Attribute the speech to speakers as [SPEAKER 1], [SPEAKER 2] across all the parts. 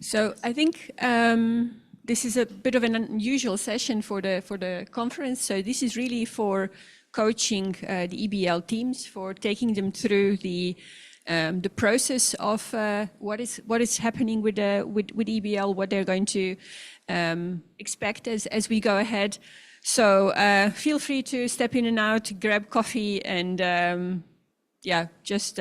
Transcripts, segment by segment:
[SPEAKER 1] So I think this is a bit of an unusual session for the conference. So this is really for coaching the EBL teams, for taking them through the process of what is happening with EBL, what they're going to expect as we go ahead. So feel free to step in and out, grab coffee, and yeah, just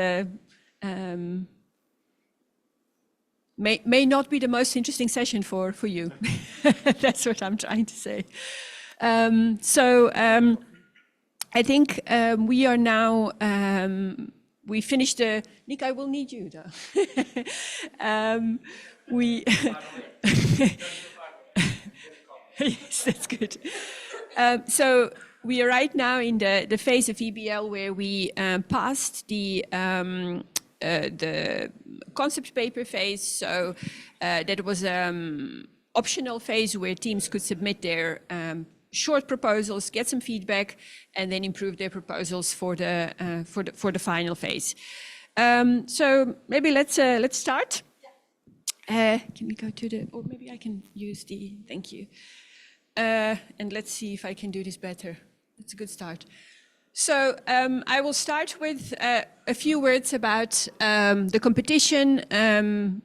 [SPEAKER 1] may not be the most interesting session for you. That's what I'm trying to say. I think we are now, we finished the, Nick, I will need you though. Yes, that's good. So we are right now in the phase of EBL where we passed the concept paper phase. So that was optional phase where teams could submit their short proposals, get some feedback, and then improve their proposals for the final phase. So maybe let's start. Can we go to the, or maybe I can use the, thank you. And let's see if I can do this better. That's a good start. So I will start with a few words about the competition,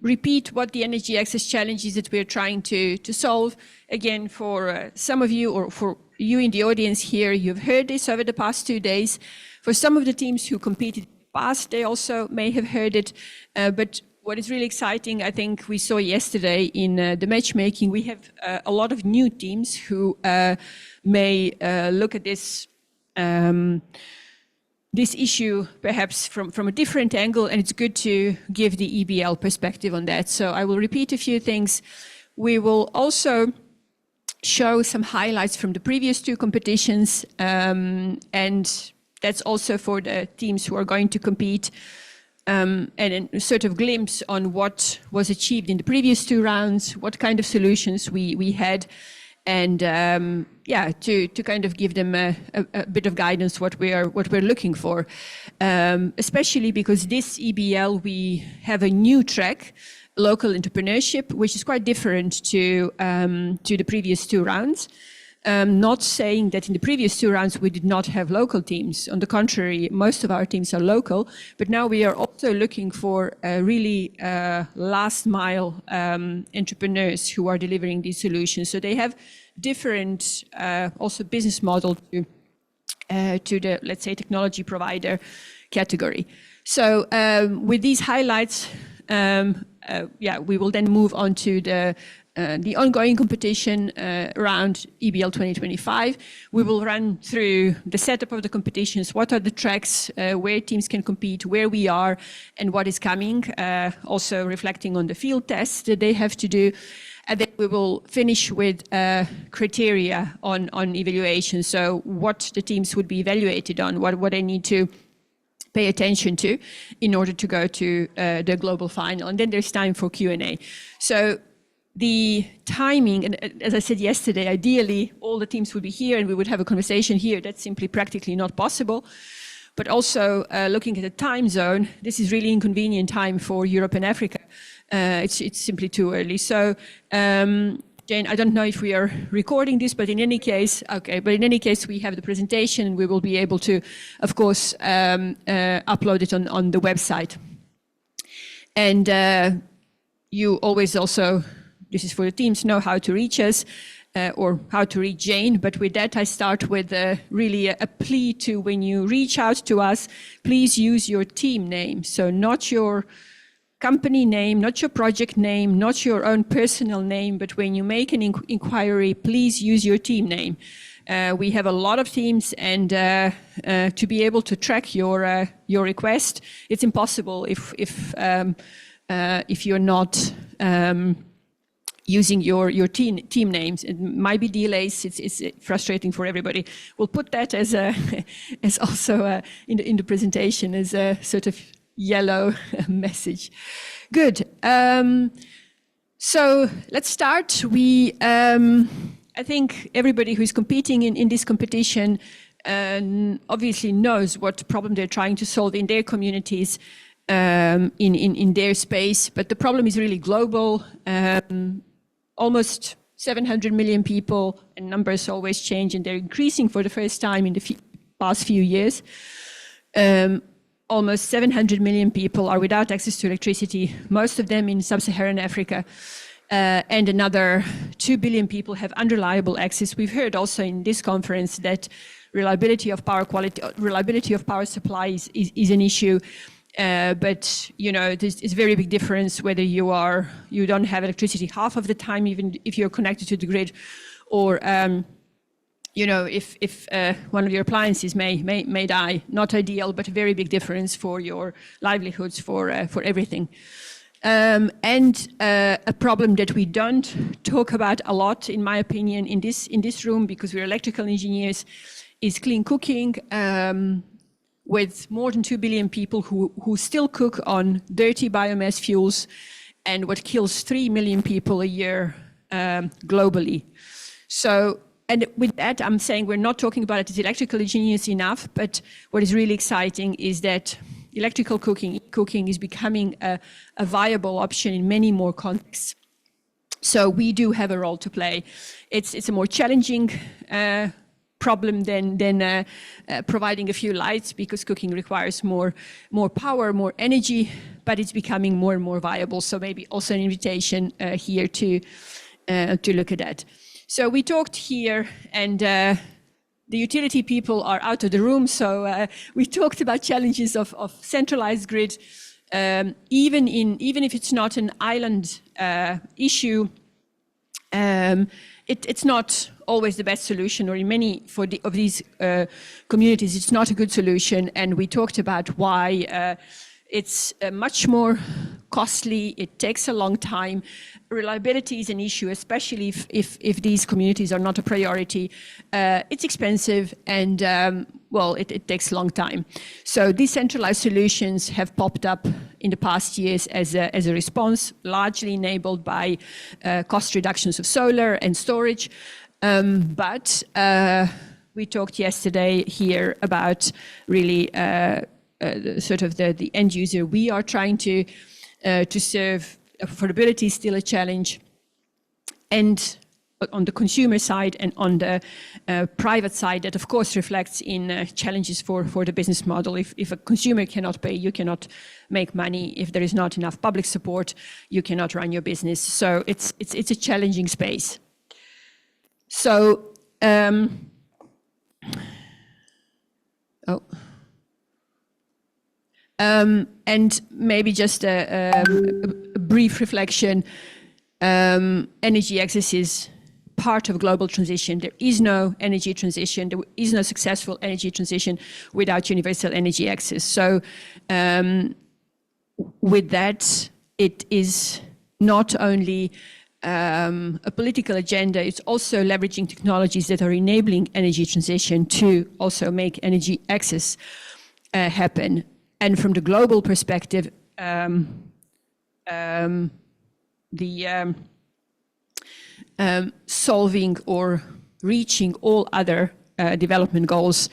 [SPEAKER 1] repeat what the energy access challenge is that we're trying to solve. Again, for some of you or for you in the audience here, you've heard this over the past 2 days. For some of the teams who competed in the past, they also may have heard it. But what is really exciting, I think we saw yesterday in the matchmaking, we have a lot of new teams who may look at this this issue perhaps from a different angle, and it's good to give the EBL perspective on that. So I will repeat a few things. We will also show some highlights from the previous 2 competitions, and that's also for the teams who are going to compete, and a sort of glimpse on what was achieved in the previous 2 rounds, what kind of solutions we had, and yeah, to kind of give them a bit of guidance what we're looking for, especially because this EBL we have a new track, local entrepreneurship, which is quite different to the previous 2 rounds. Not saying that in the previous 2 rounds we did not have local teams. On the contrary, most of our teams are local, but now we are also looking for really last mile entrepreneurs who are delivering these solutions. So they have different also business model to the, let's say, technology provider category. So with these highlights, yeah, we will then move on to the ongoing competition around EBL 2025. We will run through the setup of the competitions, what are the tracks, where teams can compete, where we are, and what is coming, also reflecting on the field tests that they have to do. And then we will finish with criteria on evaluation, so what the teams would be evaluated on, what they need to pay attention to in order to go to the global final. And then there's time for Q&A. So the timing, and as I said yesterday, ideally all the teams would be here and we would have a conversation here. That's simply practically not possible. But also looking at the time zone, this is really inconvenient time for Europe and Africa. It's simply too early. So Jane, I don't know if we are recording this, but in any case, okay, but in any case we have the presentation and we will be able to, of course, upload it on the website. And you always also, this is for the teams, know how to reach us or how to reach Jane. But with that, I start with really a plea to, when you reach out to us, please use your team name. So not your company name, not your project name, not your own personal name, but when you make an inquiry, please use your team name. We have a lot of teams, and to be able to track your request, it's impossible if you're not using your team names. It might be delays. It's frustrating for everybody. We'll put that as also in the presentation as a sort of yellow message. Good. So let's start. I think everybody who's competing in this competition obviously knows what problem they're trying to solve in their communities. in their space. But the problem is really global. Almost 700 million people, and numbers always change, and they're increasing for the first time in the past few years. Almost 700 million people are without access to electricity, most of them in sub-Saharan Africa. And another 2 billion people have unreliable access. We've heard also in this conference that reliability of power supply is an issue. But there's a very big difference whether you don't have electricity half of the time, even if you're connected to the grid, or if one of your appliances may die. Not ideal, but a very big difference for your livelihoods, for everything. And a problem that we don't talk about a lot, in my opinion, in this room, because we're electrical engineers, is clean cooking. With more than 2 billion people who still cook on dirty biomass fuels, and what kills 3 million people a year globally. So, and with that, I'm saying we're not talking about it as electrical engineers enough, but what is really exciting is that electrical cooking is becoming a viable option in many more contexts. So we do have a role to play. It's a more challenging problem than providing a few lights, because cooking requires more power, more energy, but it's becoming more and more viable. So maybe also an invitation here to look at that. So we talked here, and the utility people are out of the room. So we talked about challenges of centralized grid, even if it's not an island issue. It's not always the best solution, or in many of these communities, it's not a good solution. And we talked about why it's much more costly. It takes a long time. Reliability is an issue, especially if these communities are not a priority. It's expensive, and it takes a long time. So decentralized solutions have popped up in the past years as a response, largely enabled by cost reductions of solar and storage. But we talked yesterday here about really the end user we are trying to serve. Affordability is still a challenge, and on the consumer side and on the private side, that of course reflects in challenges for the business model. If a consumer cannot pay, you cannot make money. If there is not enough public support, you cannot run your business. So it's a challenging space. So and maybe just a brief reflection. Energy access is part of global transition. There is no energy transition. There is no successful energy transition without universal energy access. So with that, it is not only a political agenda, it's also leveraging technologies that are enabling energy transition to also make energy access happen. And from the global perspective, solving or reaching all other development goals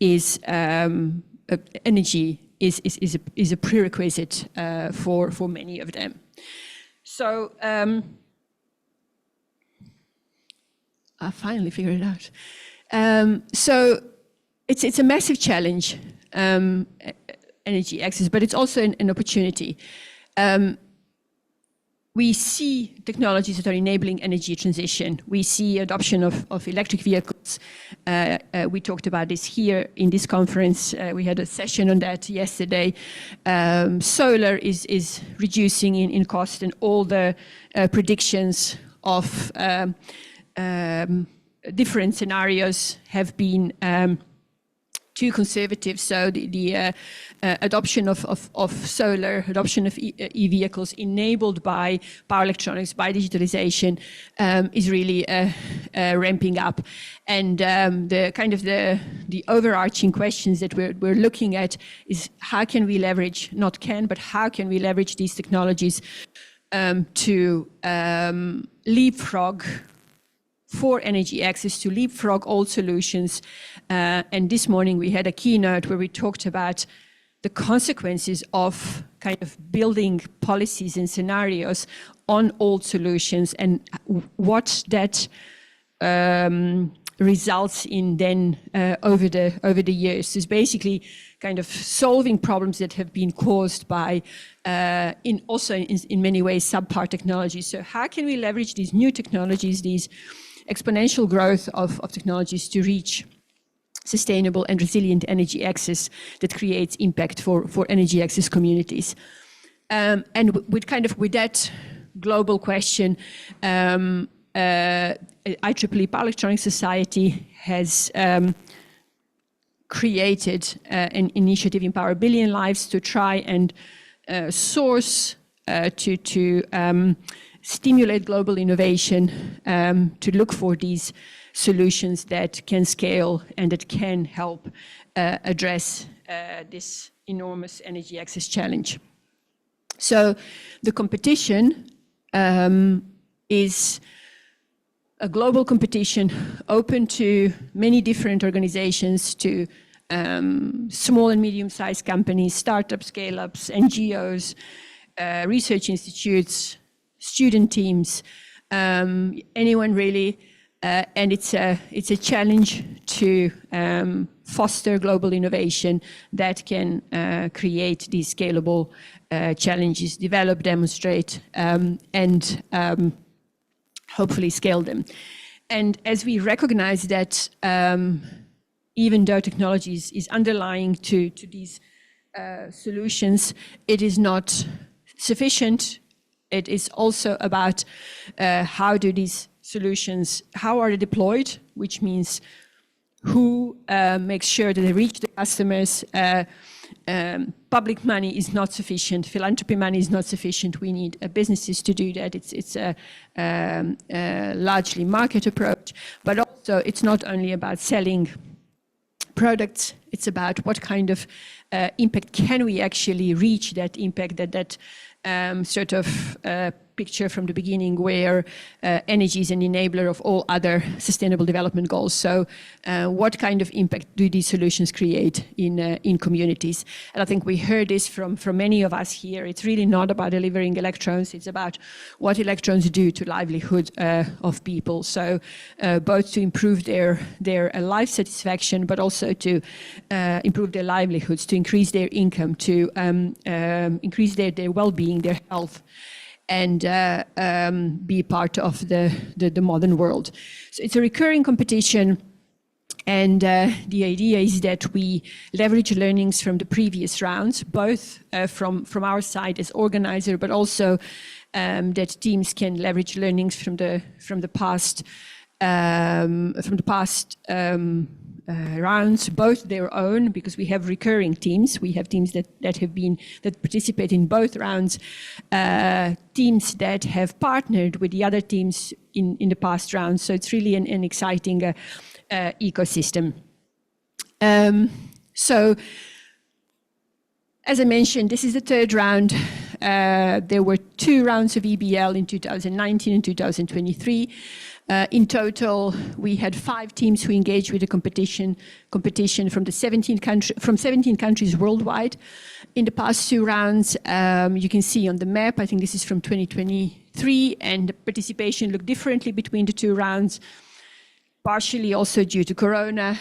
[SPEAKER 1] is energy is a prerequisite for many of them. So I finally figured it out. So it's a massive challenge, energy access, but it's also an opportunity. We see technologies that are enabling energy transition. We see adoption of electric vehicles. We talked about this here in this conference. We had a session on that yesterday. Solar is reducing in cost, and all the predictions of different scenarios have been too conservative. So the adoption of solar, adoption of e-vehicles enabled by power electronics, by digitalization, is really ramping up. And the overarching questions that we're looking at is how can we leverage, but how can we leverage these technologies to leapfrog for energy access, to leapfrog old solutions. And this morning we had a keynote where we talked about the consequences of kind of building policies and scenarios on old solutions, and what that results in then over the years. Is basically kind of solving problems that have been caused by in many ways subpar technologies. So how can we leverage these new technologies, these exponential growth of technologies, to reach sustainable and resilient energy access that creates impact for energy access communities? And with that global question, IEEE Power Electronics Society has created an initiative, Empower a Billion Lives, to try and source, to stimulate global innovation, to look for these solutions that can scale and that can help address this enormous energy access challenge. So the competition is a global competition open to many different organizations, to small and medium-sized companies, startups, scale-ups, NGOs, research institutes, student teams, anyone really. And it's a challenge to foster global innovation that can create these scalable challenges, develop, demonstrate, and hopefully scale them. And as we recognize that even though technology is underlying to these solutions, it is not sufficient. It is also about how do these solutions, how are they deployed, which means who makes sure that they reach the customers. Public money is not sufficient. Philanthropy money is not sufficient. We need businesses to do that. It's a largely market approach, but also it's not only about selling products. It's about what kind of impact can we actually reach, that impact, that sort of picture from the beginning where energy is an enabler of all other sustainable development goals. So what kind of impact do these solutions create in communities? And I think we heard this from many of us here. It's really not about delivering electrons. It's about what electrons do to livelihood of people. So both to improve their life satisfaction, but also to improve their livelihoods, to increase their income, to increase their well-being, their health, and be part of the modern world. So it's a recurring competition, and the idea is that we leverage learnings from the previous rounds, both from our side as organizer, but also that teams can leverage learnings from the past rounds, both their own, because we have recurring teams. We have teams that participate in both rounds, teams that have partnered with the other teams in the past rounds. So it's really an exciting ecosystem. So as I mentioned, this is the third round. There were 2 rounds of EBL in 2019 and 2023. In total, we had 5 teams who engaged with the competition from 17 countries worldwide. In the past 2 rounds, you can see on the map, I think this is from 2023, and the participation looked differently between the 2 rounds, partially also due to Corona.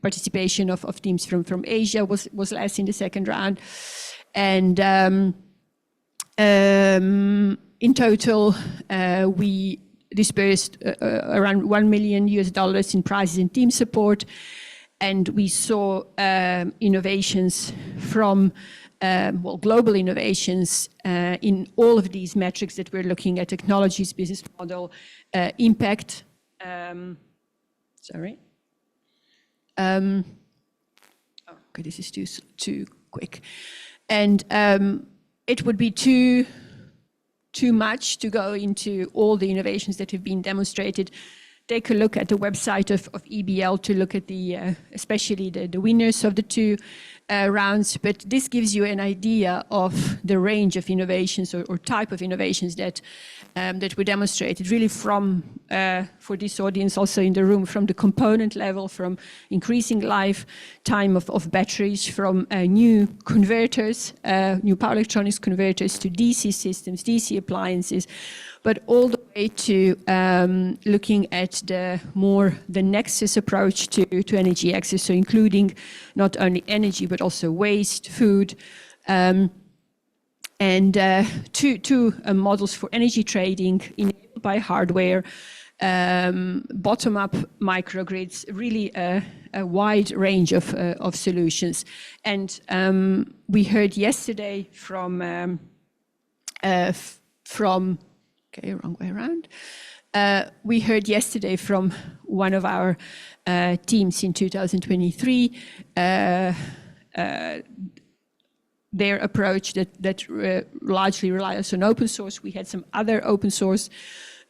[SPEAKER 1] Participation of teams from Asia was less in the second round. And in total, we dispersed around $1 million in prizes and team support, and we saw innovations from global innovations in all of these metrics that we're looking at: technologies, business model, impact. Sorry. Okay, this is too quick, and it would be too much to go into all the innovations that have been demonstrated take a look at the website of EBL to look at the, especially the winners of the two rounds. But this gives you an idea of the range of innovations or type of innovations that that we demonstrated, really from, for this audience also in the room, from the component level, from increasing lifetime of batteries, from new converters, new power electronics converters to DC systems, DC appliances, but all the way to looking at the nexus approach to energy access, so including not only energy, but also waste, food, and two models for energy trading enabled by hardware, bottom-up microgrids, really a wide range of solutions. And we heard yesterday from okay, wrong way around. We heard yesterday from one of our teams in 2023 their approach that largely relies on open source. We had some other open source,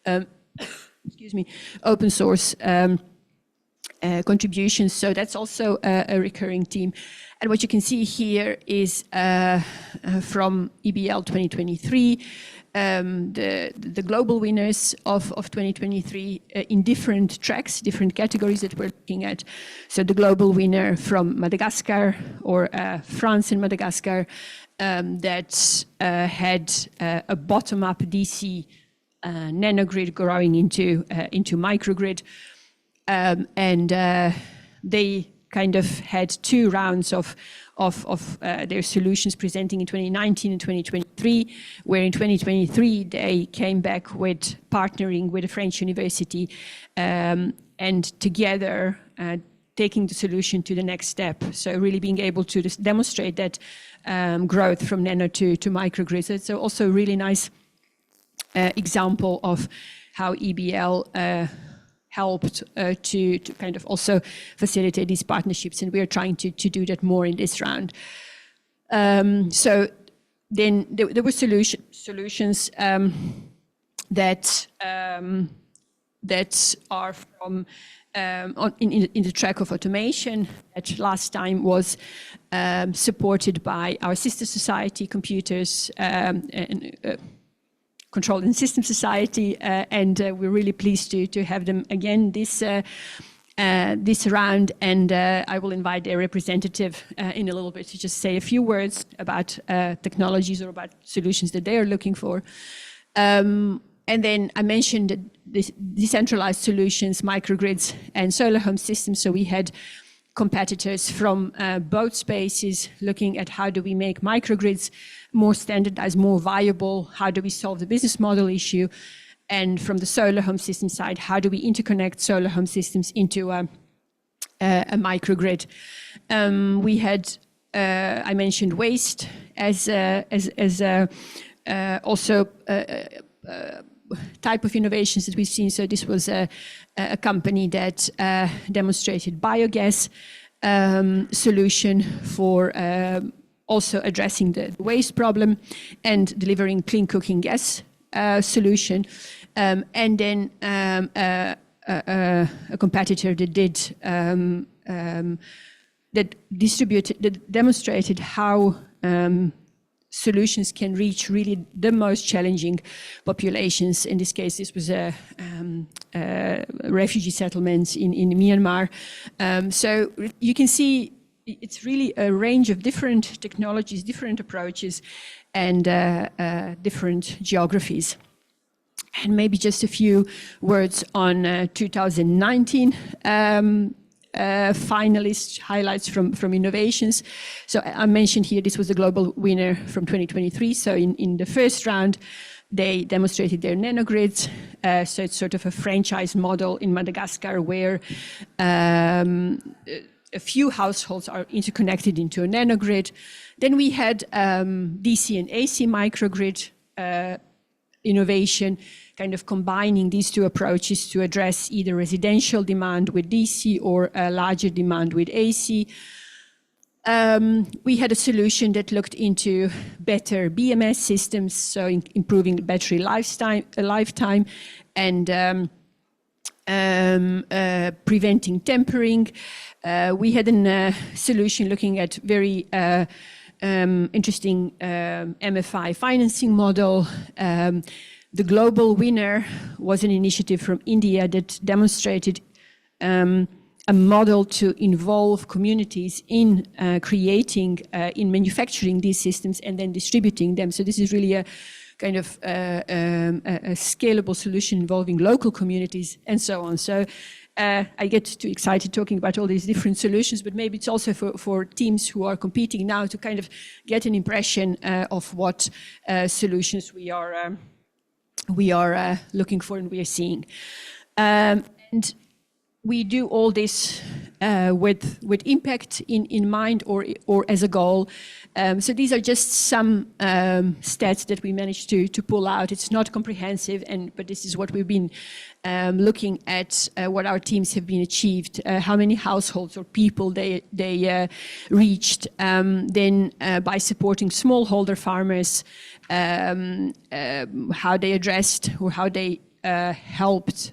[SPEAKER 1] excuse me, open source contributions. So that's also a recurring theme. And what you can see here is from EBL 2023, the global winners of 2023 in different tracks, different categories that we're looking at. So the global winner from Madagascar, or France and Madagascar, that had a bottom-up DC nanogrid growing into microgrid. And they kind of had two rounds of their solutions presenting in 2019 and 2023, where in 2023 they came back with partnering with a French university and together taking the solution to the next step. So really being able to demonstrate that growth from nano to microgrids. It's also a really nice example of how EBL helped to kind of also facilitate these partnerships, and we are trying to do that more in this round. So then there were solutions that are from in the track of automation, that last time was supported by our sister society, Computers and Control and System Society, and we're really pleased to have them again this round. And I will invite their representative in a little bit to just say a few words about technologies or about solutions that they are looking for. And then I mentioned the decentralized solutions, microgrids, and solar home systems. So we had competitors from both spaces looking at how do we make microgrids more standardized, more viable, how do we solve the business model issue, and from the solar home system side, how do we interconnect solar home systems into a microgrid. We had, I mentioned waste as also type of innovations that we've seen. So this was a company that demonstrated biogas solution for also addressing the waste problem and delivering clean cooking gas solution. And then a competitor that did that demonstrated how solutions can reach really the most challenging populations. In this case, this was a refugee settlements in Myanmar. So you can see it's really a range of different technologies, different approaches, and different geographies. And maybe just a few words on 2019 finalists, highlights from innovations. So I mentioned here, this was the global winner from 2023. So in the first round, they demonstrated their nanogrids. So it's sort of a franchise model in Madagascar where a few households are interconnected into a nanogrid. Then we had DC and AC microgrid innovation, kind of combining these two approaches to address either residential demand with DC or a larger demand with AC. We had a solution that looked into better BMS systems, so improving battery lifetime, and preventing tampering. We had a solution looking at very interesting MFI financing model. The global winner was an initiative from India that demonstrated a model to involve communities in creating, in manufacturing these systems and then distributing them. So this is really a kind of a scalable solution involving local communities and so on. So I get too excited talking about all these different solutions, but maybe it's also for teams who are competing now to kind of get an impression of what solutions we are looking for and we are seeing. And we do all this with impact in mind or as a goal. So these are just some stats that we managed to pull out. It's not comprehensive, but this is what we've been looking at, what our teams have been achieved, how many households or people they reached, then by supporting smallholder farmers, how they addressed or how they helped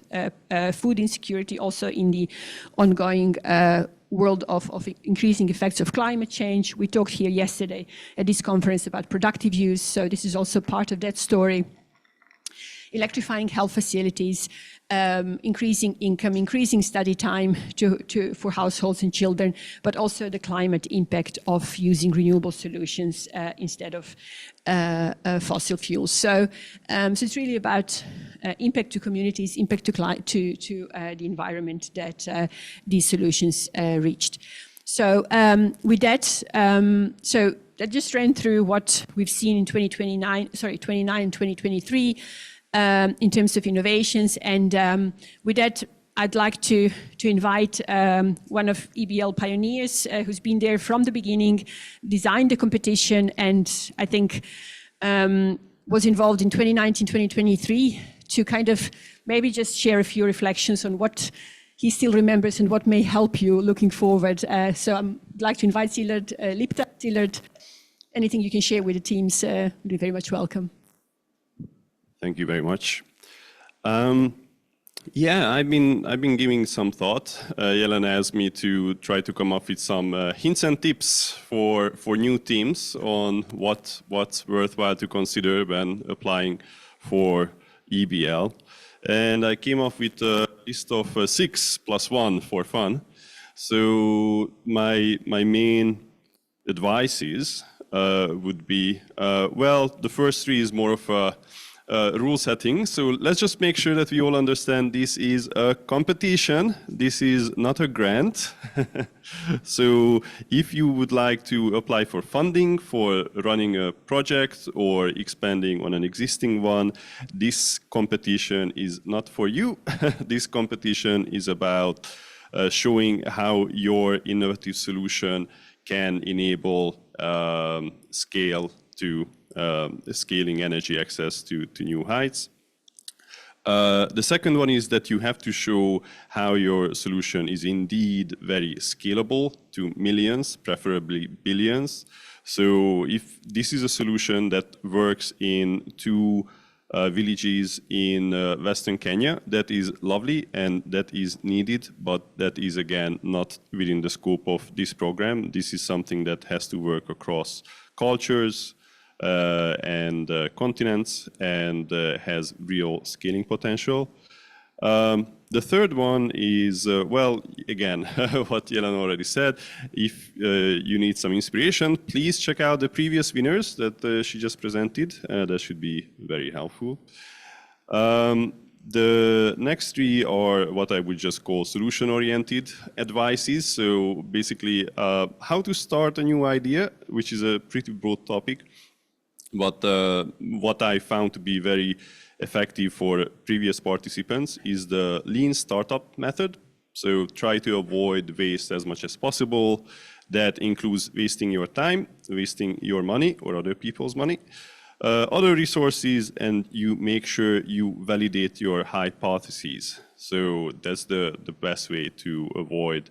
[SPEAKER 1] food insecurity also in the ongoing world of increasing effects of climate change. We talked here yesterday at this conference about productive use, so this is also part of that story. Electrifying health facilities, increasing income, increasing study time for households and children, but also the climate impact of using renewable solutions instead of fossil fuels. So it's really about impact to communities, impact to the environment that these solutions reached. So with that, so that just ran through what we've seen in 29 and 2023 in terms of innovations. And with that, I'd like to invite one of EBL pioneers who's been there from the beginning, designed the competition, and I think was involved in 2019, 2023 to kind of maybe just share a few reflections on what he still remembers and what may help you looking forward. So I'd like to invite Sielert Lipta. Sielert, anything you can share with the teams would be very much welcome.
[SPEAKER 2] Thank you very much. Yeah, I've been giving some thought. Jelena asked me to try to come up with some hints and tips for new teams on what's worthwhile to consider when applying for EBL. And I came up with a list of 6 + 1 for fun. So my main advices would be, well, the first 3 is more of a rule setting. So let's just make sure that we all understand this is a competition. This is not a grant. So if you would like to apply for funding for running a project or expanding on an existing one, this competition is not for you. This competition is about showing how your innovative solution can enable scale to scaling energy access to new heights. The second one is that you have to show how your solution is indeed very scalable to millions, preferably billions. So if this is a solution that works in 2 villages in Western Kenya, that is lovely and that is needed, but that is again not within the scope of this program. This is something that has to work across cultures, and continents and has real scaling potential. The third one is, well, again, what Jelena already said. If you need some inspiration, please check out the previous winners that she just presented. That should be very helpful. The next 3 are what I would just call solution-oriented advices. So basically, how to start a new idea, which is a pretty broad topic. But what I found to be very effective for previous participants is the lean startup method. So try to avoid waste as much as possible. That includes wasting your time, wasting your money or other people's money, other resources, and you make sure you validate your hypotheses. So that's the best way to avoid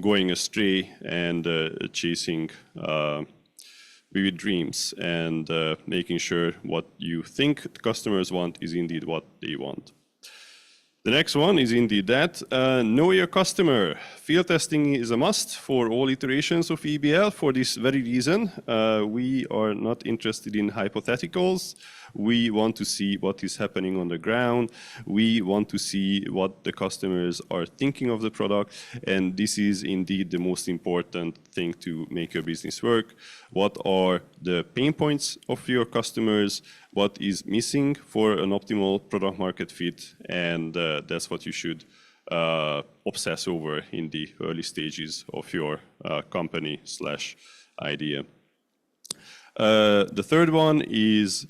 [SPEAKER 2] going astray and chasing vivid dreams, and making sure what you think the customers want is indeed what they want. The next one is indeed that. Know your customer. Field testing is a must for all iterations of EBL. For this very reason, we are not interested in hypotheticals. We want to see what is happening on the ground. We want to see what the customers are thinking of the product. And this is indeed the most important thing to make your business work. What are the pain points of your customers? What is missing for an optimal product market fit? And that's what you should obsess over in the early stages of your company/idea. The third one is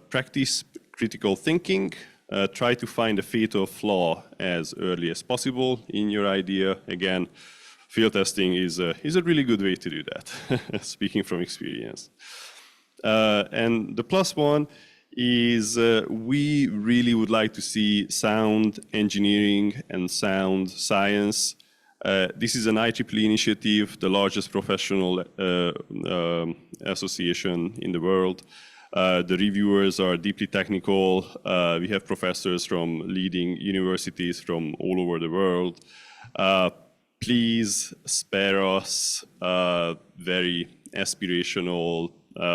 [SPEAKER 2] practice critical thinking. Try to find a fatal flaw as early as possible in your idea. Again, field testing is a really good way to do that, speaking from experience. And the plus one is we really would like to see sound engineering and sound science. This is an IEEE initiative, the largest professional association in the world. The reviewers are deeply technical. We have professors from leading universities from all over the world. Please spare us very aspirational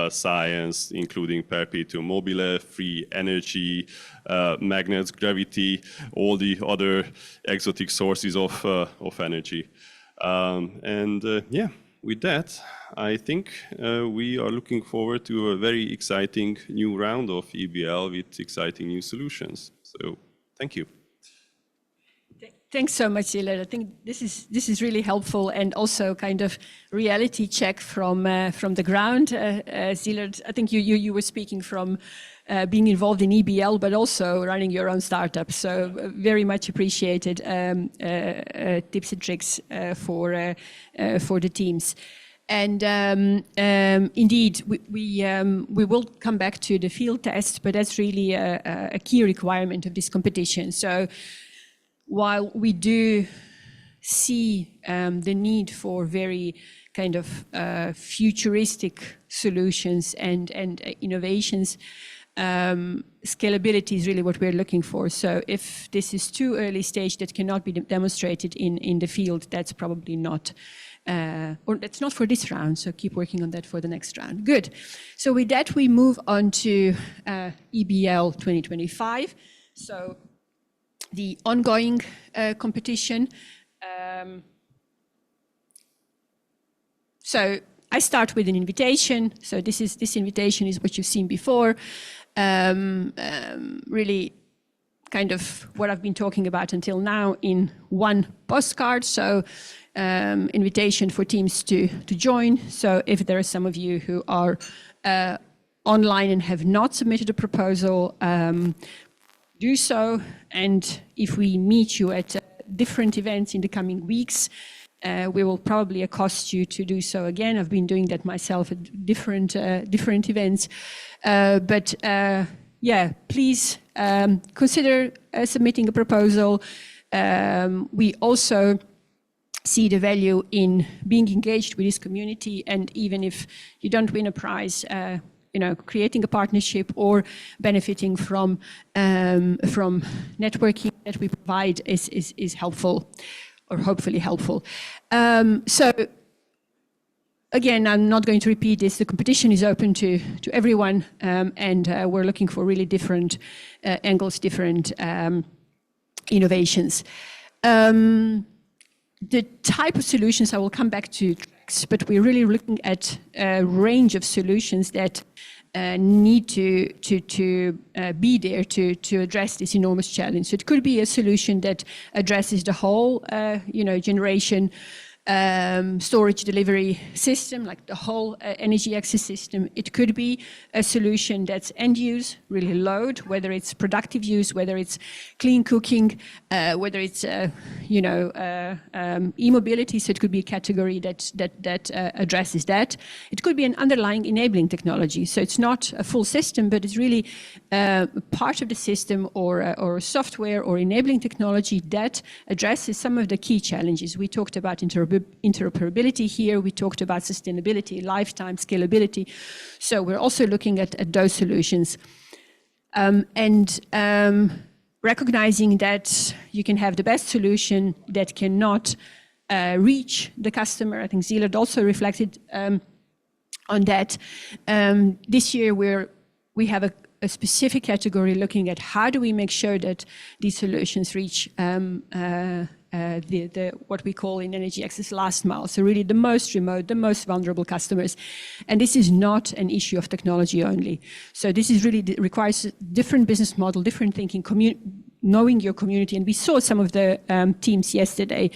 [SPEAKER 2] science, including perpetuum mobile, free energy, magnets, gravity, all the other exotic sources of energy. Yeah, with that, I think we are looking forward to a very exciting new round of EBL with exciting new solutions. So, thank you.
[SPEAKER 1] Thanks so much, Zilad. I think this is really helpful and also kind of reality check from the ground. Zilad, I think you were speaking from being involved in EBL, but also running your own startup. So very much appreciated tips and tricks for the teams. And indeed, we will come back to the field test, but that's really a key requirement of this competition. So while we do see the need for very kind of futuristic solutions and innovations, scalability is really what we're looking for. So if this is too early stage that cannot be demonstrated in the field, that's probably not, or that's not for this round. So keep working on that for the next round. Good. So with that, we move on to EBL 2025. So the ongoing competition. So I start with an invitation. So this invitation is what you've seen before. Really kind of what I've been talking about until now in one postcard. So invitation for teams to join. So if there are some of you who are online and have not submitted a proposal, do so. And if we meet you at different events in the coming weeks, we will probably accost you to do so again. I've been doing that myself at different events. But yeah, please consider submitting a proposal. We also see the value in being engaged with this community, and even if you don't win a prize, creating a partnership or benefiting from networking that we provide is helpful, or hopefully helpful. So again, I'm not going to repeat this. The competition is open to everyone, and we're looking for really different angles, different innovations. The type of solutions, I will come back to, but we're really looking at a range of solutions that need to be there to address this enormous challenge. So it could be a solution that addresses the whole, generation storage delivery system, like the whole energy access system. It could be a solution that's end use, really load, whether it's productive use, whether it's clean cooking, whether it's e-mobility. So it could be a category that addresses that. It could be an underlying enabling technology. So it's not a full system, but it's really part of the system or software or enabling technology that addresses some of the key challenges. We talked about interoperability here. We talked about sustainability, lifetime, scalability. So we're also looking at those solutions. recognizing that you can have the best solution that cannot reach the customer. I think Zilad also reflected on that. This year we have a specific category looking at how do we make sure that these solutions reach what we call in energy access last mile, so really the most remote, the most vulnerable customers. And this is not an issue of technology only. So this is really requires different business model, different thinking, knowing your community. And we saw some of the teams yesterday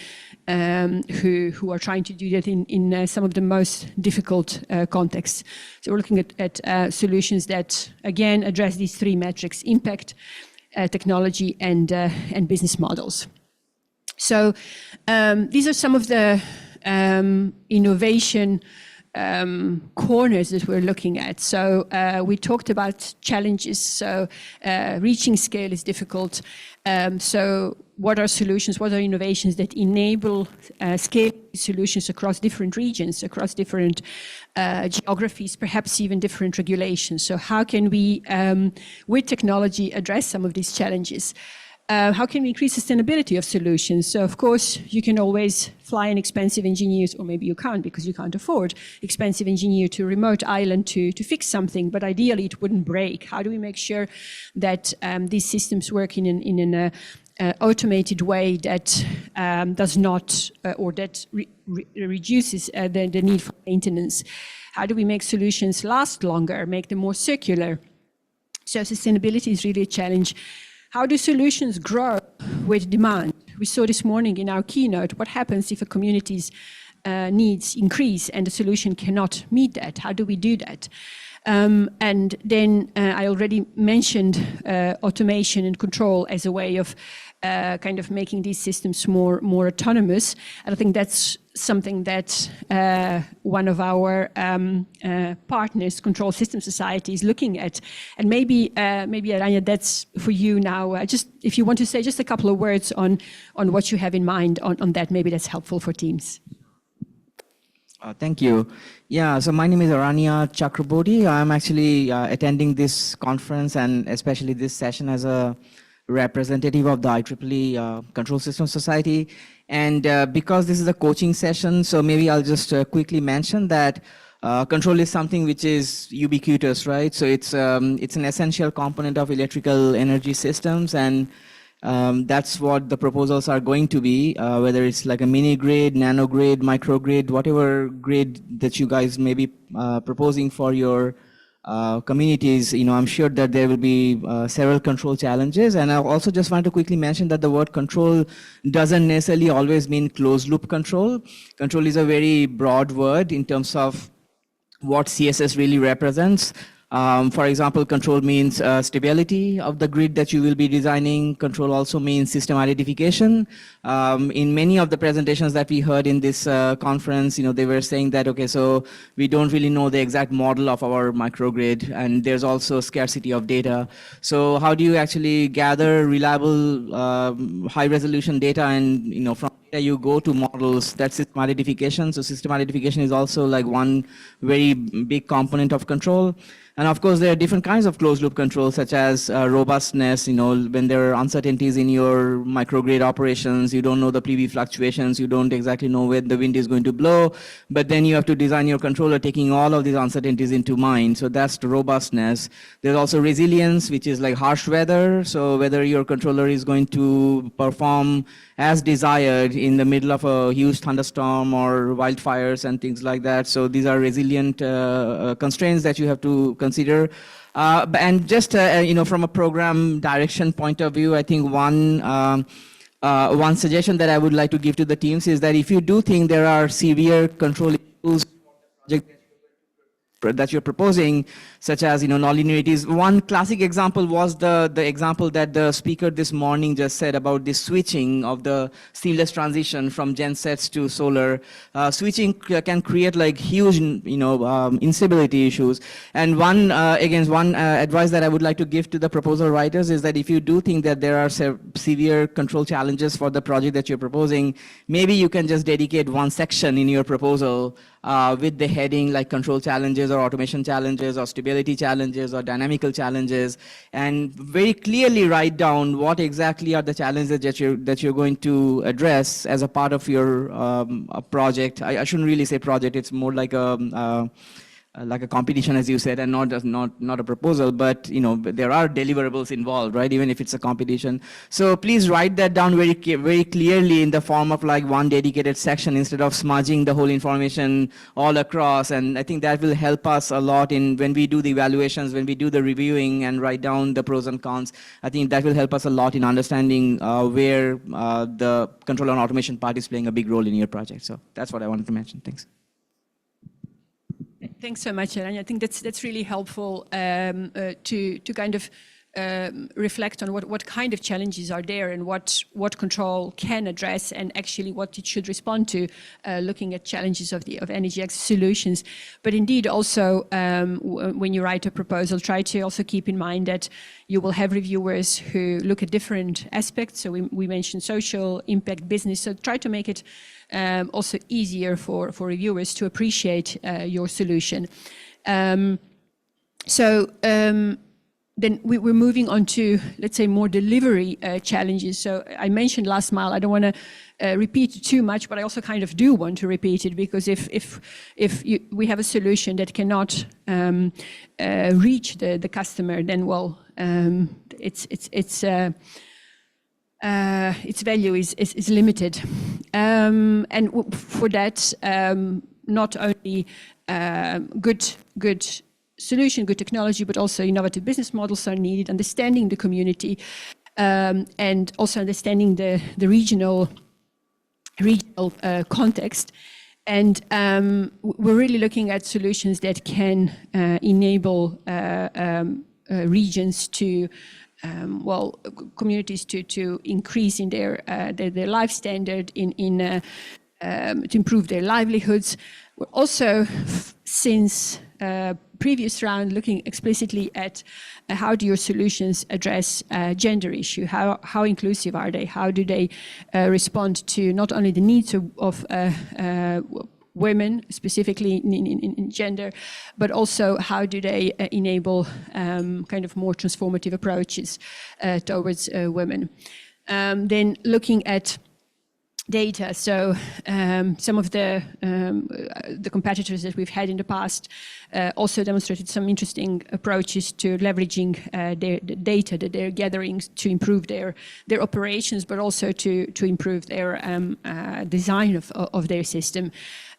[SPEAKER 1] who are trying to do that in some of the most difficult contexts. So we're looking at solutions that, again, address these three metrics: impact, technology, and business models. So these are some of the innovation corners that we're looking at. So we talked about challenges. So reaching scale is difficult. So what are solutions? What are innovations that enable scale solutions across different regions, across different geographies, perhaps even different regulations? So how can we, with technology, address some of these challenges? How can we increase sustainability of solutions? So, of course, you can always fly an expensive engineer, or maybe you can't because you can't afford expensive engineer to a remote island to fix something, but ideally it wouldn't break. How do we make sure that these systems work in an automated way that does not, or that reduces the need for maintenance? How do we make solutions last longer, make them more circular? So sustainability is really a challenge. How do solutions grow with demand? We saw this morning in our keynote, what happens if a community's needs increase and the solution cannot meet that? How do we do that? And then I already mentioned automation and control as a way of kind of making these systems more autonomous. And I think that's something that one of our partners, Control System Society, is looking at. And maybe Aranya, that's for you now. Just if you want to say just a couple of words on what you have in mind on that, maybe that's helpful for teams.
[SPEAKER 3] Thank you. Yeah, so my name is Aranya Chakraborty. I'm actually attending this conference and especially this session as a representative of the IEEE Control System Society. And because this is a coaching session, so maybe I'll just quickly mention that control is something which is ubiquitous, right? So it's an essential component of electrical energy systems, and that's what the proposals are going to be, whether it's like a mini grid, nano grid, microgrid, whatever grid that you guys may be proposing for your communities. You know, I'm sure that there will be several control challenges. And I also just want to quickly mention that the word control doesn't necessarily always mean closed loop control. Control is a very broad word in terms of what CSS really represents. For example, control means stability of the grid that you will be designing. Control also means system identification. In many of the presentations that we heard in this conference, you know, they were saying that, okay, so we don't really know the exact model of our microgrid, and there's also scarcity of data. So how do you actually gather reliable, high-resolution data, and, you know, from you go to models? That's system identification. So system identification is also like one very big component of control. And of course, there are different kinds of closed loop control, such as robustness. You know, when there are uncertainties in your microgrid operations, you don't know the PV fluctuations, you don't exactly know where the wind is going to blow, but then you have to design your controller taking all of these uncertainties into mind. So that's the robustness. There's also resilience, which is like harsh weather. So whether your controller is going to perform as desired in the middle of a huge thunderstorm or wildfires and things like that. So these are resilient constraints that you have to consider. And just you know, from a program direction point of view, I think one suggestion that I would like to give to the teams is that if you do think there are severe control issues that you're proposing, such as, you know, nonlinearities. One classic example was the example that the speaker this morning just said about the switching of the seamless transition from gensets to solar. Switching can create like huge, you know, instability issues. And one advice that I would like to give to the proposal writers is that if you do think that there are severe control challenges for the project that you're proposing, maybe you can just dedicate one section in your proposal with the heading like control challenges challenges or automation challenges or stability challenges or dynamical challenges, and very clearly write down what exactly are the challenges that you're going to address as a part of your project. I shouldn't really say project, it's more like a competition, as you said, and not a proposal, but there are deliverables involved, right? Even if it's a competition. So please write that down very clearly in the form of like one dedicated section instead of smudging the whole information all across. And I think that will help us a lot in when we do the evaluations, when we do the reviewing and write down the pros and cons. I think that will help us a lot in understanding where the control and automation part is playing a big role in your project. So that's what I wanted to mention. Thanks.
[SPEAKER 1] Thanks so much, Aranya. I think that's really helpful to kind of reflect on what kind of challenges are there and what control can address and actually what it should respond to, looking at challenges of energy access solutions. But indeed also when you write a proposal, try to also keep in mind that you will have reviewers who look at different aspects. So we mentioned social, impact, business. So try to make it also easier for reviewers to appreciate your solution. Then we're moving on to, let's say, more delivery challenges. So I mentioned last mile. I don't want to repeat too much, but I also kind of do want to repeat it, because if we have a solution that cannot reach the customer, then its value is limited. And for that, not only good solution, good technology, but also innovative business models are needed, understanding the community, and also understanding the regional context. And we're really looking at solutions that can enable regions to communities to increase in their life standard, to improve their livelihoods. We're also, since previous round, looking explicitly at how do your solutions address gender issue, how inclusive are they, how do they respond to not only the needs of women, specifically in gender, but also how do they enable kind of more transformative approaches towards women. Then looking at data. So some of the competitors that we've had in the past also demonstrated some interesting approaches to leveraging the data that they're gathering to improve their operations, but also to improve their design of their system.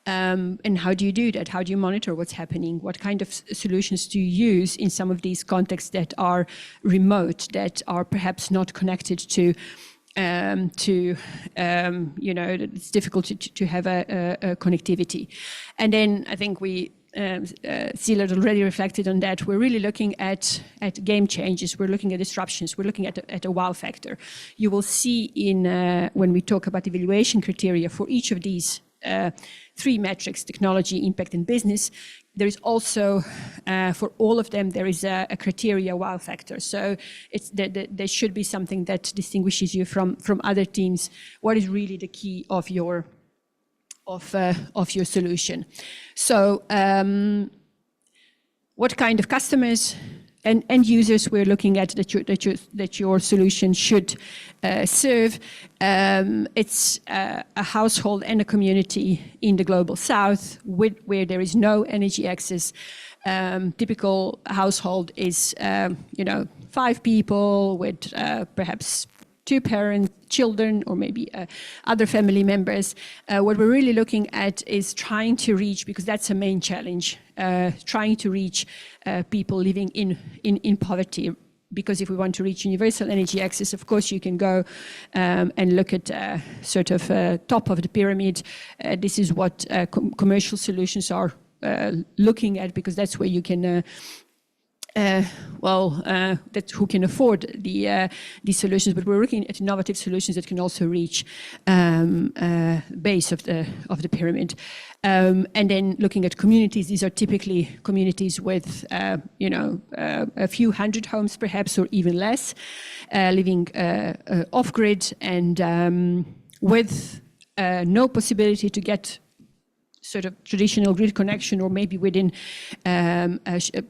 [SPEAKER 1] And how do you do that? How do you monitor what's happening? What kind of solutions do you use in some of these contexts that are remote, that are perhaps not connected to it's difficult to have a connectivity. And then I think Celia already reflected on that. We're really looking at game changes. We're looking at disruptions. We're looking at a wow factor. You will see when we talk about evaluation criteria for each of these three metrics: technology, impact, and business. There is also, for all of them, there is a criteria wow factor. So there should be something that distinguishes you from other teams. What is really the key of your solution? So what kind of customers and end users we're looking at that your solution should serve? It's a household and a community in the global south where there is no energy access. Typical household is 5 people with perhaps 2 parents, children, or maybe other family members. What we're really looking at is trying to reach, because that's a main challenge, trying to reach people living in poverty. Because if we want to reach universal energy access, of course, you can go and look at sort of top of the pyramid. This is what commercial solutions are looking at, because that's where you can that's who can afford these solutions. But we're looking at innovative solutions that can also reach base of the pyramid. And then looking at communities. These are typically communities with a few hundred homes perhaps, or even less, living off-grid and with no possibility to get sort of traditional grid connection, or maybe within a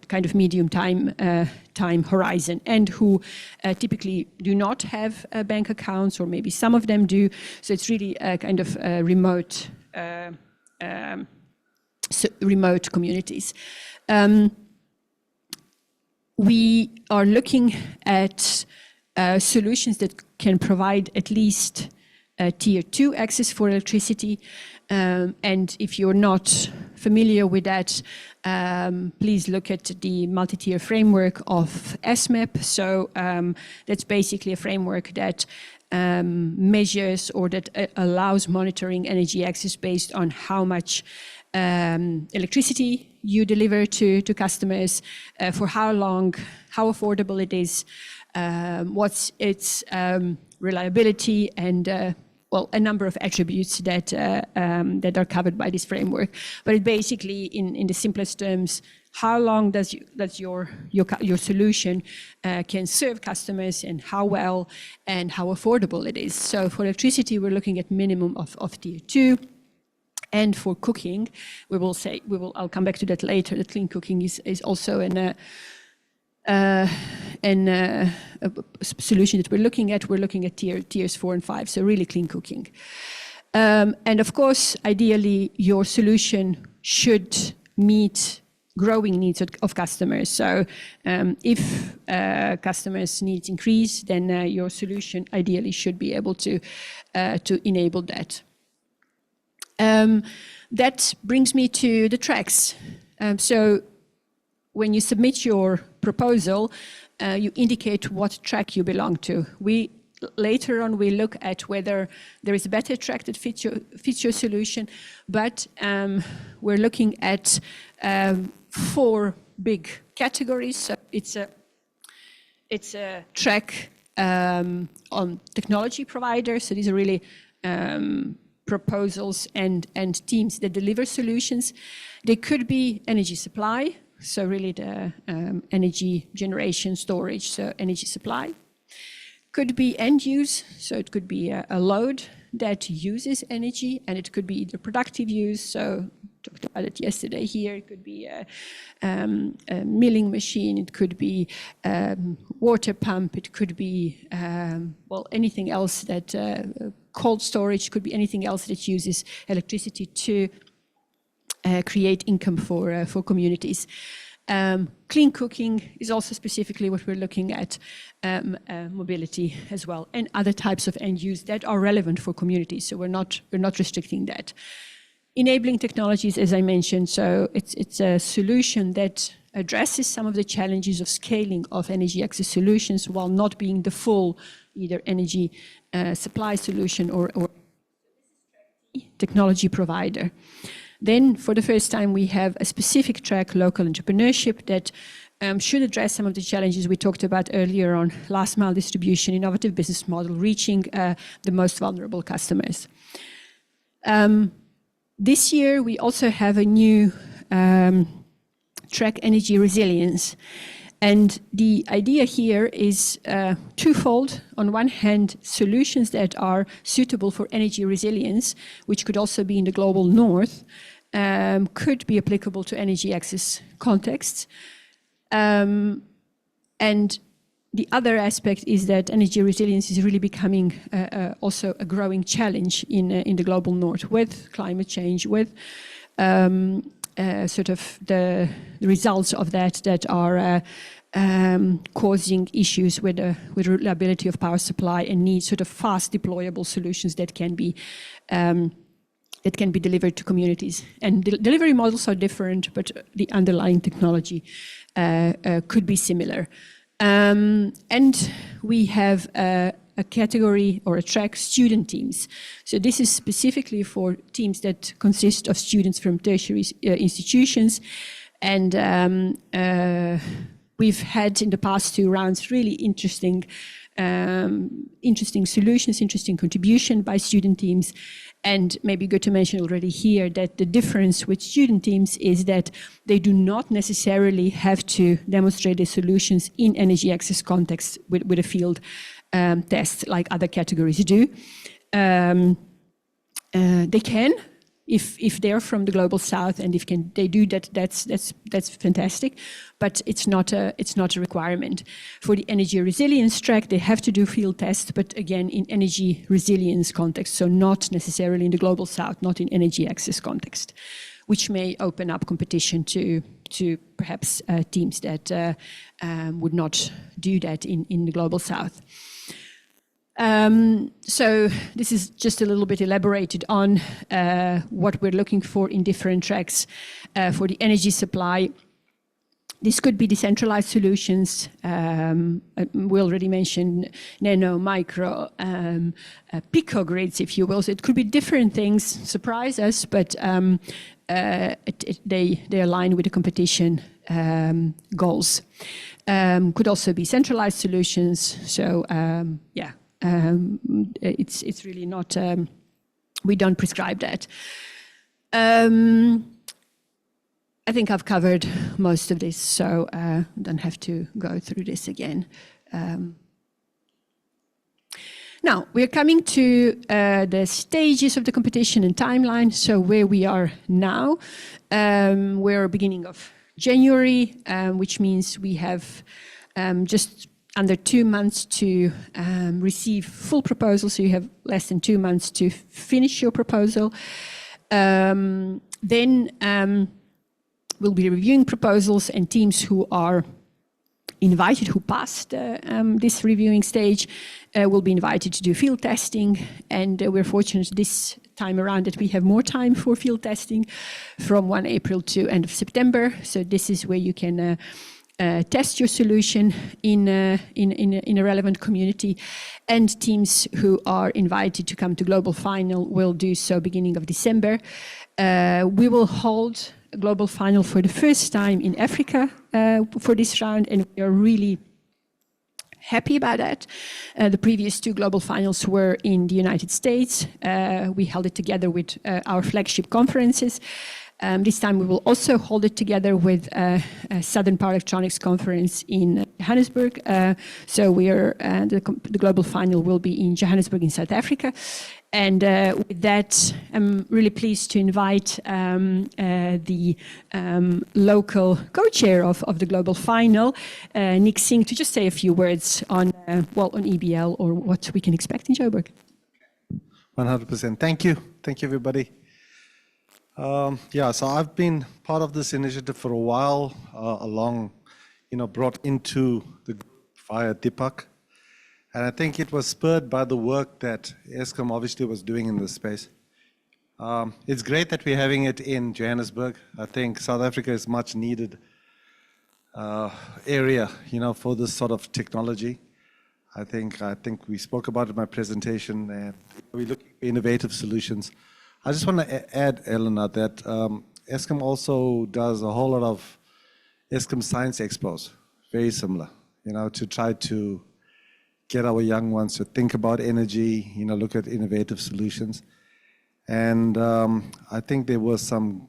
[SPEAKER 1] kind of medium time horizon, and who typically do not have bank accounts, or maybe some of them do. So it's really a kind of remote remote communities. We are looking at solutions that can provide at least tier 2 access for electricity. And if you're not familiar with that, please look at the multi-tier framework of SMAP. So that's basically a framework that measures or that allows monitoring energy access based on how much electricity you deliver to customers, for how long, how affordable it is, what's its reliability, and well, a number of attributes that that are covered by this framework. But it basically, in the simplest terms, how long does your solution can serve customers, and how well and how affordable it is. So for electricity, we're looking at minimum of tier 2. And for cooking, I'll come back to that later. The clean cooking is also a solution that we're looking at. We're looking at tiers 4 and 5, so really clean cooking. And of course, ideally, your solution should meet growing needs of customers. So if customers' needs increase, then your solution ideally should be able to enable that. That brings me to the tracks. So when you submit your proposal, you indicate what track you belong to. Later on, we look at whether there is a better track that fits your solution, but we're looking at 4 big categories. So it's a track on technology providers. So these are really proposals and teams that deliver solutions. They could be energy supply, so really the energy generation, storage, so energy supply. Could be end use, so it could be a load that uses energy, and it could be either productive use, so talked about it yesterday here, it could be a milling machine, it could be water pump, it could be, well, anything else that, cold storage, could be anything else that uses electricity to create income for communities. Clean cooking is also specifically what we're looking at, mobility as well, and other types of end use that are relevant for communities. So we're not restricting that. Enabling technologies, as I mentioned, so it's a solution that addresses some of the challenges of scaling of energy access solutions while not being the full either energy supply solution or technology provider. Then, for the first time, we have a specific track, local entrepreneurship, that should address some of the challenges we talked about earlier on: last mile distribution, innovative business model, reaching the most vulnerable customers. This year, we also have a new track, energy resilience. And the idea here is twofold. On one hand, solutions that are suitable for energy resilience, which could also be in the global north, could be applicable to energy access contexts. And the other aspect is that energy resilience is really becoming also a growing challenge in the global north, with climate change, with sort of the results of that are causing issues with reliability of power supply, and need sort of fast deployable solutions that can be delivered to communities. And delivery models are different, but the underlying technology could be similar. And we have a category or a track, student teams. So this is specifically for teams that consist of students from tertiary institutions. And we've had in the past 2 rounds really interesting solutions, interesting contribution by student teams. And maybe good to mention already here that the difference with student teams is that they do not necessarily have to demonstrate their solutions in energy access context with a field test like other categories do. They can, if they're from the global south and if they do that, that's fantastic, but it's not a requirement. For the energy resilience track, they have to do field tests, but again in energy resilience context, so not necessarily in the global south, not in energy access context, which may open up competition to perhaps teams that would not do that in the global south. So this is just a little bit elaborated on what we're looking for in different tracks for the energy supply. This could be decentralized solutions. We already mentioned nano, micro, picogrids, if you will. So it could be different things, surprise us, but they align with the competition goals. Could also be centralized solutions. So yeah. It's really not, we don't prescribe that. I think I've covered most of this, so don't have to go through this again. Now, we're coming to the stages of the competition and timeline, so where we are now. We're beginning of January, which means we have just under 2 months to receive full proposal, so you have less than 2 months to finish your proposal. Then we'll be reviewing proposals, and teams who are invited, who passed this reviewing stage, will be invited to do field testing. And we're fortunate this time around that we have more time for field testing from 1 April to end of September. So this is where you can test your solution in a relevant community, and teams who are invited to come to global final will do so beginning of December. We will hold a global final for the first time in Africa for this round, and we are really happy about that. The previous 2 global finals were in the United States. We held it together with our flagship conferences. This time we will also hold it together with a Southern Power Electronics Conference in Johannesburg. So we are the global final will be in Johannesburg in South Africa. And with that, I'm really pleased to invite the local co-chair of the global final, Nick Singh, to just say a few words on on EBL or what we can expect in Joburg.
[SPEAKER 4] 100%. Thank you. Thank you, everybody. Yeah, so I've been part of this initiative for a while, brought into the via Deepak. And I think it was spurred by the work that Eskom obviously was doing in this space. It's great that we're having it in Johannesburg. I think South Africa is much needed area, for this sort of technology. I think we spoke about it in my presentation, and we look at innovative solutions. I just want to add, Elena, that Eskom also does a whole lot of Eskom Science Expos, very similar, to try to get our young ones to think about energy, look at innovative solutions. And I think there were some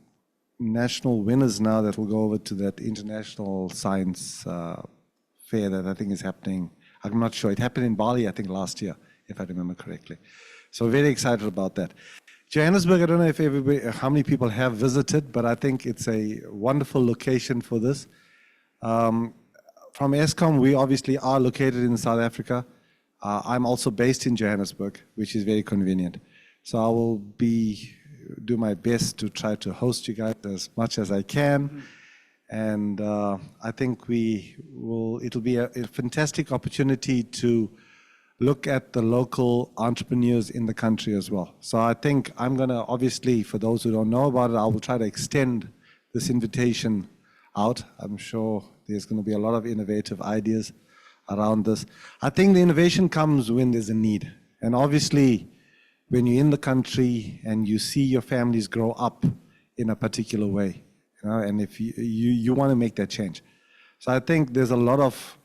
[SPEAKER 4] national winners now that will go over to that international science fair that I think is happening. I'm not sure. It happened in Bali, I think, last year, if I remember correctly. So very excited about that. Johannesburg, I don't know how many people have visited, but I think it's a wonderful location for this. From Eskom, we obviously are located in South Africa. I'm also based in Johannesburg, which is very convenient. So I will do my best to try to host you guys as much as I can. And I think it'll be a fantastic opportunity to look at the local entrepreneurs in the country as well. So I think I'm going to, obviously, for those who don't know about it, I will try to extend this invitation out. I'm sure there's going to be a lot of innovative ideas around this. I think the innovation comes when there's a need. And obviously, when you're in the country and you see your families grow up in a particular way, and if you want to make that change. So I think there's a lot of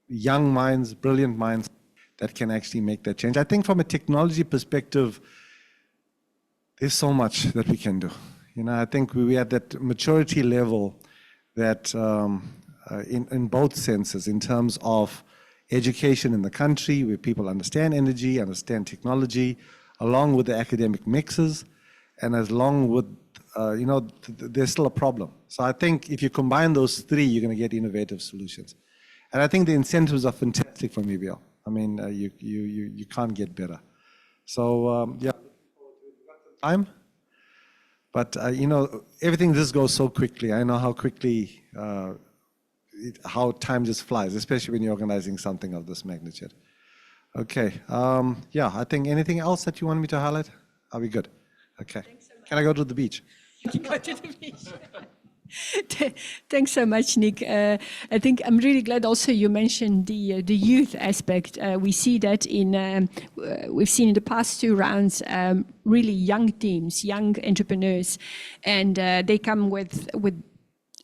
[SPEAKER 4] young minds, brilliant minds, that can actually make that change. I think from a technology perspective, there's so much that we can do. I think we're at that maturity level that in both senses, in terms of education in the country, where people understand energy, understand technology, along with the academic mixes, and as long with, there's still a problem. So I think if you combine those three, you're going to get innovative solutions. And I think the incentives are fantastic from EBL. I mean, you can't get better. So yeah, time. But everything just goes so quickly. I know how quickly, how time just flies, especially when you're organizing something of this magnitude. Okay. Yeah, I think anything else that you want me to highlight? Are we good? Okay. Can I go to the beach?
[SPEAKER 1] You can go to the beach. Thanks so much, Nick. I think I'm really glad also you mentioned the youth aspect. We see that we've seen in the past 2 rounds really young teams, young entrepreneurs, and they come with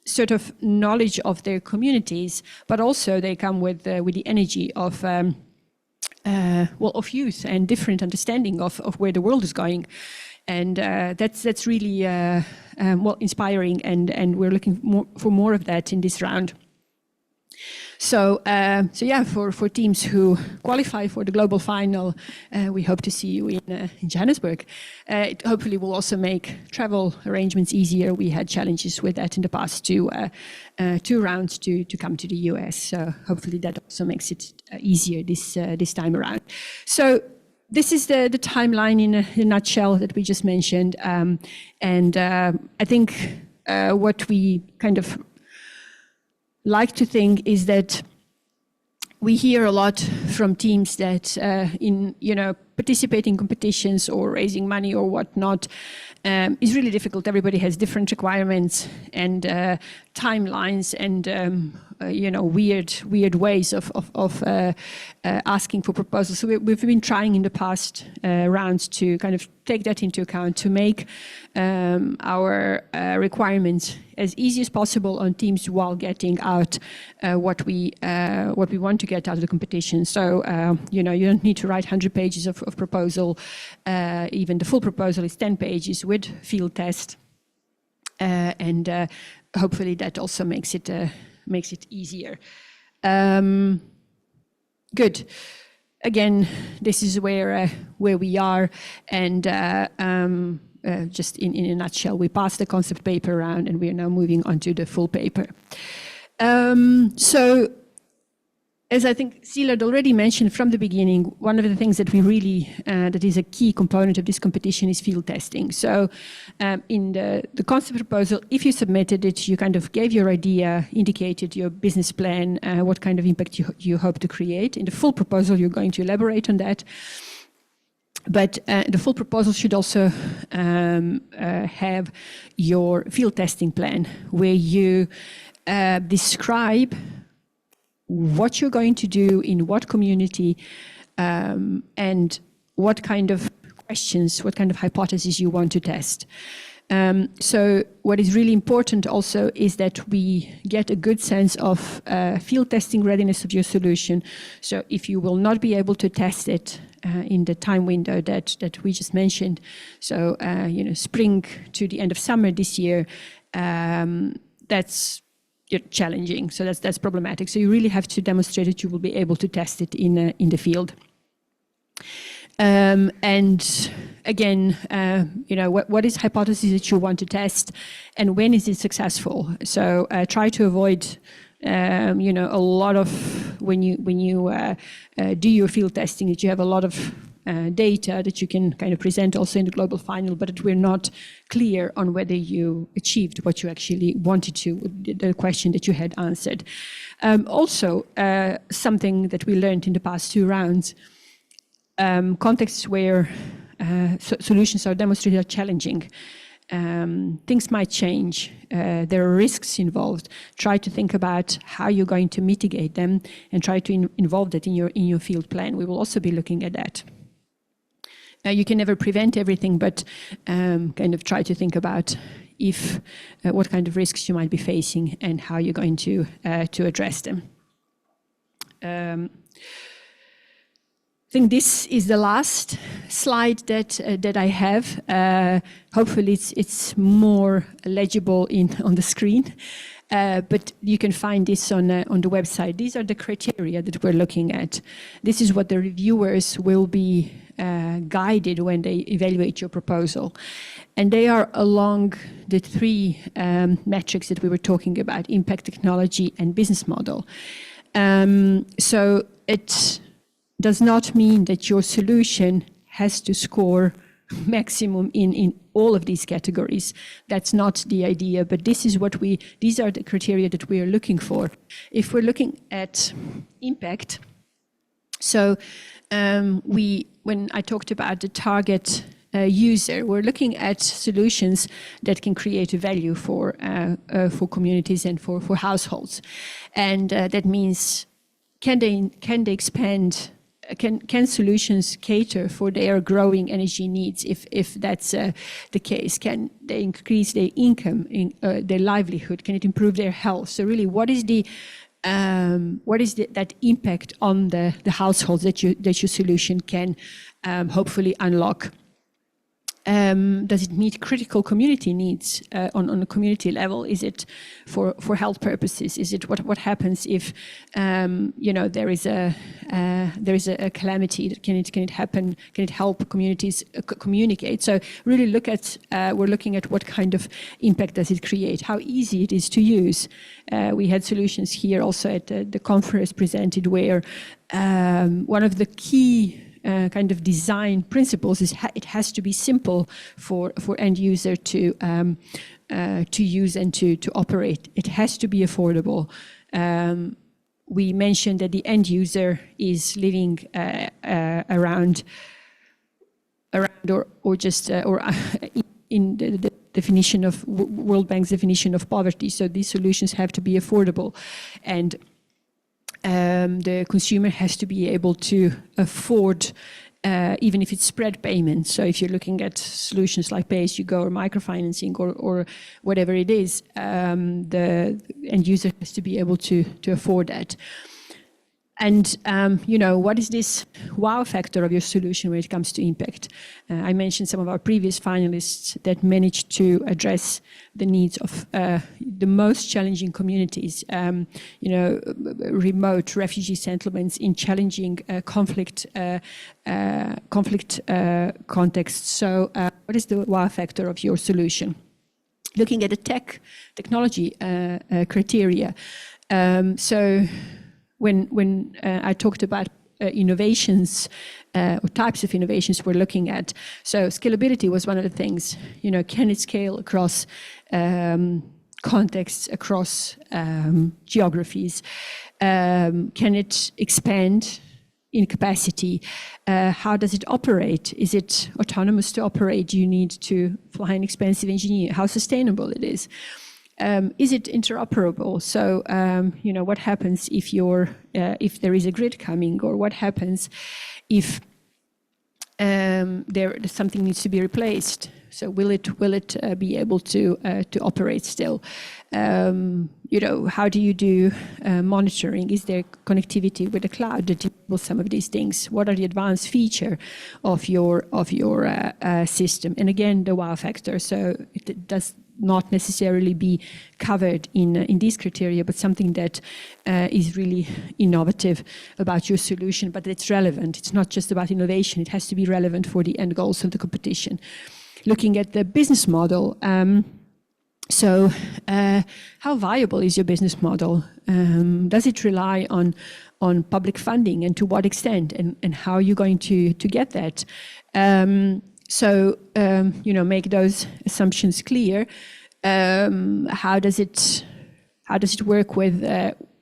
[SPEAKER 1] sort of knowledge of their communities, but also they come with the energy of of youth and different understanding of where the world is going. And that's really inspiring, and we're looking for more of that in this round. So yeah, for teams who qualify for the global final, we hope to see you in Johannesburg. It hopefully will also make travel arrangements easier. We had challenges with that in the past 2 rounds to come to the US. So hopefully that also makes it easier this time around. So this is the timeline in a nutshell that we just mentioned. And I think what we kind of like to think is that we hear a lot from teams that in participating competitions or raising money or whatnot is really difficult. Everybody has different requirements and timelines and weird ways of asking for proposals. So we've been trying in the past rounds to kind of take that into account, to make our requirements as easy as possible on teams while getting out what we want to get out of the competition. So you don't need to write 100 pages of proposal. Even the full proposal is 10 pages with field test, and hopefully that also makes it easier. Good. Again, this is where we are, and just in a nutshell, we passed the concept paper round, and we are now moving on to the full paper. So, as I think Szilard already mentioned from the beginning, one of the things that we really, that is a key component of this competition is field testing. So in the concept proposal, if you submitted it, you kind of gave your idea, indicated your business plan, what kind of impact you hope to create. In the full proposal, you're going to elaborate on that. But the full proposal should also have your field testing plan, where you describe what you're going to do in what community, and what kind of questions, what kind of hypotheses you want to test. So what is really important also is that we get a good sense of field testing readiness of your solution. So if you will not be able to test it in the time window that we just mentioned, so spring to the end of summer this year, that's challenging. So that's problematic. So you really have to demonstrate that you will be able to test it in the field. And again, what is hypothesis that you want to test, and when is it successful? So try to avoid, a lot of when you do your field testing, that you have a lot of data that you can kind of present also in the global final, but we're not clear on whether you achieved what you actually wanted to, the question that you had answered. Also, something that we learned in the past 2 rounds, contexts where solutions are demonstrated are challenging. Things might change. There are risks involved. Try to think about how you're going to mitigate them, and try to involve that in your field plan. We will also be looking at that. You can never prevent everything, but kind of try to think about what kind of risks you might be facing and how you're going to address them. I think this is the last slide that I have. Hopefully it's more legible on the screen. but you can find this on the website. These are the criteria that we're looking at. This is what the reviewers will be guided when they evaluate your proposal. And they are along the three metrics that we were talking about: impact, technology, and business model. So it does not mean that your solution has to score maximum in all of these categories. That's not the idea, but these are the criteria that we are looking for. If we're looking at impact, so when I talked about the target user, we're looking at solutions that can create a value for communities and for households, and that means can they expand? Can solutions cater for their growing energy needs? If that's the case, can they increase their income, their livelihood? Can it improve their health? So really, what is that impact on the households that your solution can hopefully unlock? Does it meet critical community needs on a community level? Is it for health purposes? Is it what happens if there is a calamity? Can it happen? Can it help communities communicate? So really we're looking at what kind of impact does it create? How easy it is to use? We had solutions here also at the conference presented where one of the key kind of design principles is it has to be simple for end user to use and to operate. It has to be affordable. We mentioned that the end user is living around or just or in the definition of World Bank's definition of poverty. So these solutions have to be affordable, and the consumer has to be able to afford, even if it's spread payment. So if you're looking at solutions like pay-as-you-go or microfinancing or whatever it is, the end user has to be able to afford that. And, what is this wow factor of your solution when it comes to impact? I mentioned some of our previous finalists that managed to address the needs of the most challenging communities, remote refugee settlements in challenging conflict contexts. So what is the wow factor of your solution? Looking at the technology criteria. When I talked about innovations or types of innovations we're looking at, so scalability was one of the things. Can it scale across contexts, across geographies? Can it expand in capacity? How does it operate? Is it autonomous to operate? Do you need to fly an expensive engineer? How sustainable it is? Is it interoperable? So, what happens if if there is a grid coming, or what happens if something needs to be replaced? So, will it be able to operate still? How do you do monitoring? Is there connectivity with the cloud that enables some of these things? What are the advanced features of your system? And again, the wow factor. So it does not necessarily be covered in these criteria, but something that is really innovative about your solution, but it's relevant. It's not just about innovation. It has to be relevant for the end goals of the competition. Looking at the business model, so how viable is your business model? Does it rely on public funding, and to what extent, and how are you going to get that? Make those assumptions clear. How does it work with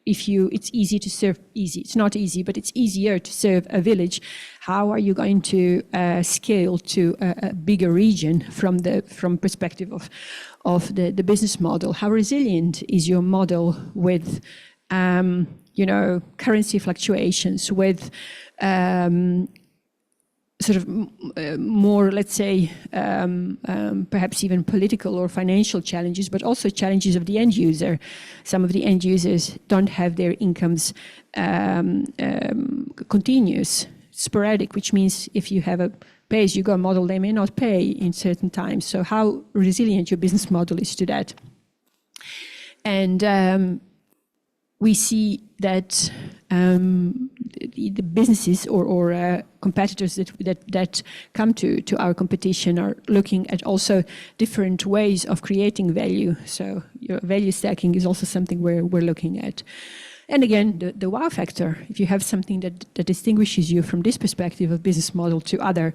[SPEAKER 1] it's easy to serve? It's not easy, but it's easier to serve a village. How are you going to scale to a bigger region from perspective of the business model? How resilient is your model with currency fluctuations, with sort of more, let's say, perhaps even political or financial challenges, but also challenges of the end user. Some of the end users don't have their incomes continuous, sporadic, which means if you have a pay-as-you-go model, they may not pay in certain times. So how resilient your business model is to that. And we see that the businesses or competitors that come to our competition are looking at also different ways of creating value. So value stacking is also something we're looking at. And again, the wow factor, if you have something that distinguishes you from this perspective of business model to other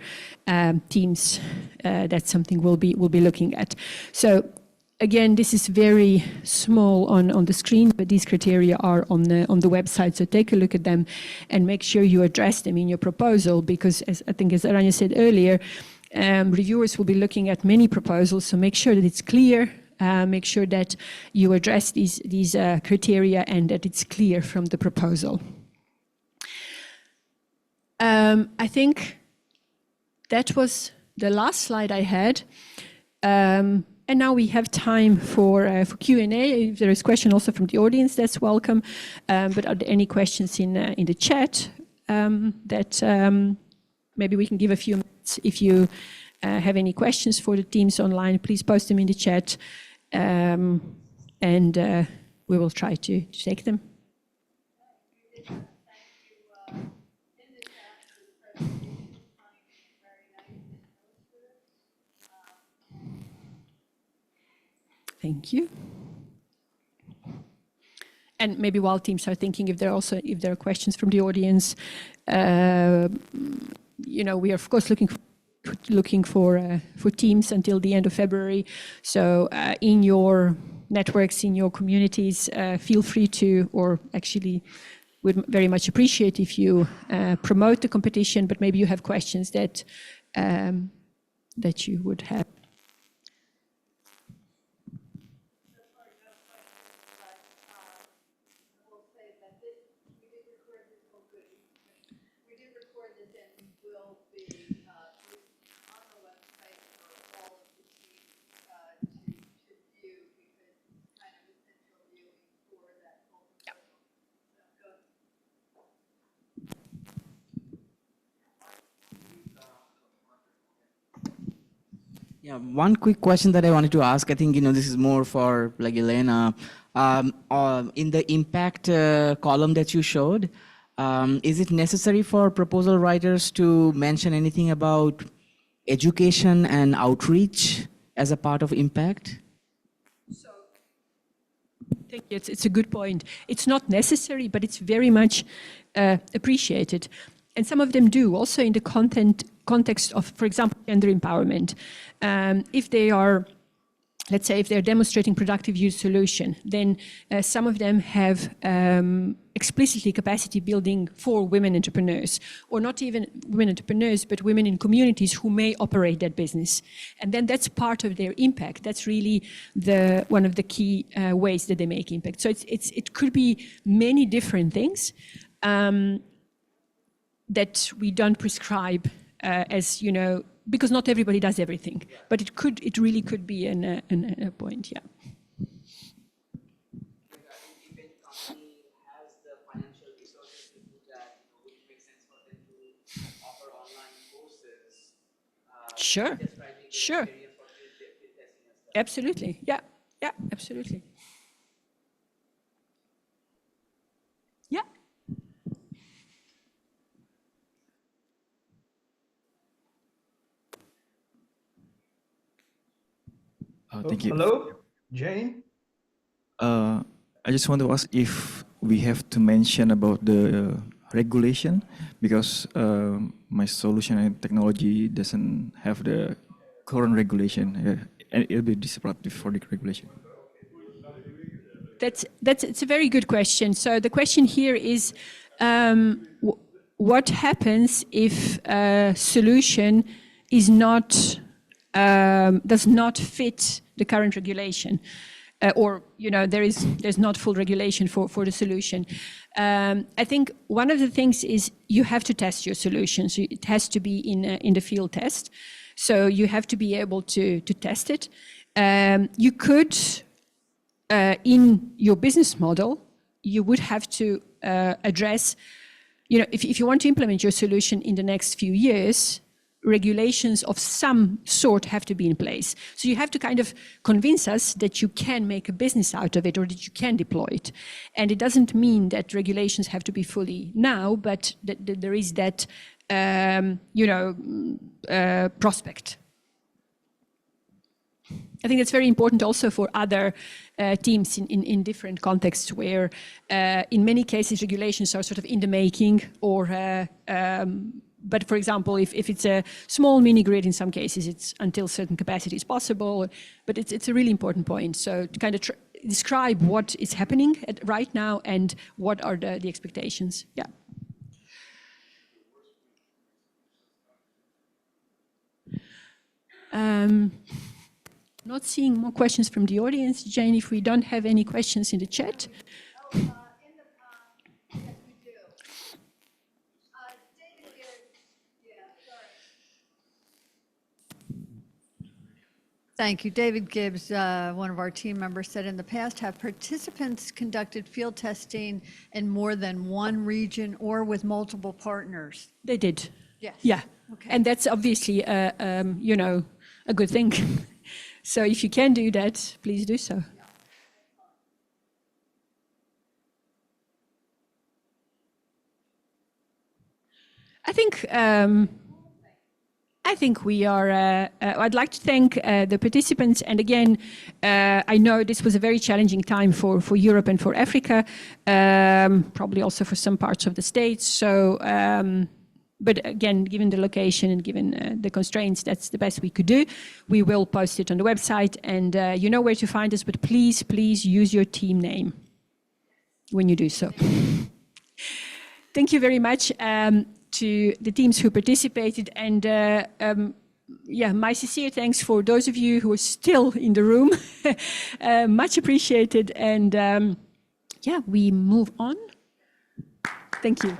[SPEAKER 1] teams, that's something we'll be looking at. So again, this is very small on the screen, but these criteria are on the website. So take a look at them and make sure you address them in your proposal, because as Aranya said earlier, reviewers will be looking at many proposals. So make sure that it's clear. Make sure that you address these criteria and that it's clear from the proposal. I think that was the last slide I had. And now we have time for Q&A. If there is a question also from the audience, that's welcome. But are there any questions in the chat that maybe we can give a few minutes? If you have any questions for the teams online, please post them in the chat. And we will try to take them. Thank you. And maybe while teams are thinking, if there are questions from the audience, we are of course looking for teams until the end of February. So in your networks, in your communities, feel free to, or actually would very much appreciate if you promote the competition, but maybe you have questions that you would have.
[SPEAKER 3] Yeah, one quick question that I wanted to ask. I think, this is more for like Elena. In the impact column that you showed, is it necessary for proposal writers to mention anything about education and outreach as a part of impact?
[SPEAKER 1] So, thank you. It's a good point. It's not necessary, but it's very much appreciated. And some of them do, also in the context of, for example, gender empowerment. If they are, let's say, if they're demonstrating productive use solution, then some of them have explicitly capacity building for women entrepreneurs, or not even women entrepreneurs, but women in communities who may operate that business. And then that's part of their impact. That's really one of the key ways that they make impact. So it could be many different things that we don't prescribe as, because not everybody does everything, but it really could be a point, yeah.
[SPEAKER 3] If a company has the financial resources to do that, would it make sense for them to offer online courses?
[SPEAKER 1] Sure, sure. Absolutely, yeah, absolutely. Yeah.
[SPEAKER 5] Thank you.
[SPEAKER 6] Hello, Jane?
[SPEAKER 5] I just want to ask if we have to mention about the regulation, because my solution and technology doesn't have the current regulation, and it'll be disruptive for the regulation.
[SPEAKER 1] It's a very good question. So the question here is, what happens if a solution is not does not fit the current regulation, or there's not full regulation for the solution? I think one of the things is you have to test your solution. So it has to be in the field test. So you have to be able to test it. You could, in your business model, you would have to address, if you want to implement your solution in the next few years, regulations of some sort have to be in place. So you have to kind of convince us that you can make a business out of it or that you can deploy it. And it doesn't mean that regulations have to be fully now, but that there is that, prospect. I think it's very important also for other teams in different contexts where in many cases regulations are sort of in the making or but for example, if it's a small mini grid, in some cases it's until certain capacity is possible, but it's a really important point. So to kind of describe what is happening right now and what are the expectations. Yeah. Not seeing more questions from the audience. Jane, if we don't have any questions in the chat.
[SPEAKER 6] Thank you. David Gibbs, one of our team members, said in the past, have participants conducted field testing in more than one region or with multiple partners?
[SPEAKER 1] They did.
[SPEAKER 6] Yes.
[SPEAKER 1] Yeah.
[SPEAKER 6] Okay.
[SPEAKER 1] And that's obviously, a good thing. So if you can do that, please do so. I think we are, I'd like to thank the participants. And again, I know this was a very challenging time for Europe and for Africa, probably also for some parts of the States. So, but again, given the location and given the constraints, that's the best we could do. We will post it on the website and you know where to find us, but please use your team name when you do so. Thank you very much. To the teams who participated, and my sincere thanks for those of you who are still in the room. Much appreciated, and we move on. Thank you.